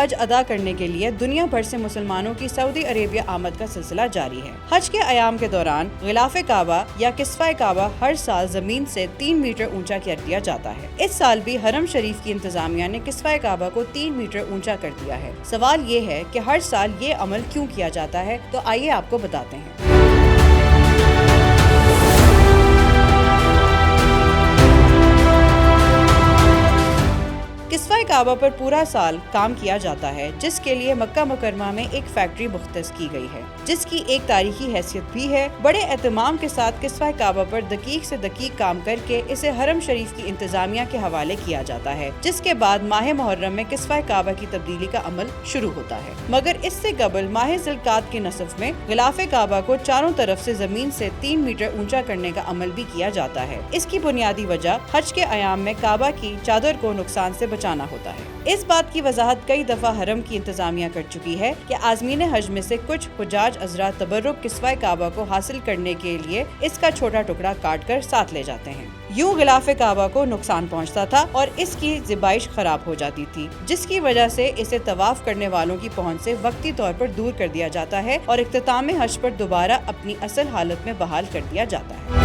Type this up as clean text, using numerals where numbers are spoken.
हज अदा करने के लिए दुनिया भर से मुसलमानों की सऊदी अरेबिया आमद का सिलसिला जारी है। हज के अयाम के दौरान गिलाफ़े काबा या किस्वा काबा हर साल जमीन से 3 मीटर ऊंचा कर दिया जाता है। इस साल भी हरम शरीफ की इंतजामिया ने किस्वा काबा को 3 मीटर ऊंचा कर दिया है। सवाल ये है कि हर साल ये अमल क्यों किया जाता है, तो आइए आपको बताते हैं। किस्वा काबा पर पूरा साल काम किया जाता है, जिसके लिए मक्का मुकरमा में एक फैक्ट्री मुख्तस की गई है, जिसकी एक तारीखी हैसियत भी है। बड़े एहतमाम के साथ किस्वा काबा पर दकीक से दकीक काम करके इसे हरम शरीफ की इंतजामिया के हवाले किया जाता है, जिसके बाद माह मुहर्रम में किस्वा काबा की तब्दीली का अमल शुरू होता है। मगर इससे कबल माह ज़िलक़ाद के नसफ में गिलाफ़े काबा को चारों तरफ से जमीन से 3 मीटर ऊंचा करने का अमल भी किया जाता है। इसकी बुनियादी वजह हज के अयाम में काबा की चादर को नुकसान से बचाना होता है। इस बात की वजाहत कई दफा हरम की इंतजामिया कर चुकी है कि आज़मीन हज में से कुछ हुज्जाज हज़रात तबर्रुक किस्वा काबा को हासिल करने के लिए इसका छोटा टुकड़ा काट कर साथ ले जाते हैं। यूं गिलाफ़े काबा को नुकसान पहुंचता था और इसकी ज़िबाइश खराब हो जाती थी, जिसकी वजह से इसे तवाफ करने वालों की पहुंच से वक्ती तौर पर दूर कर दिया जाता है और इख्तिताम हज पर दोबारा अपनी असल हालत में बहाल कर दिया जाता है।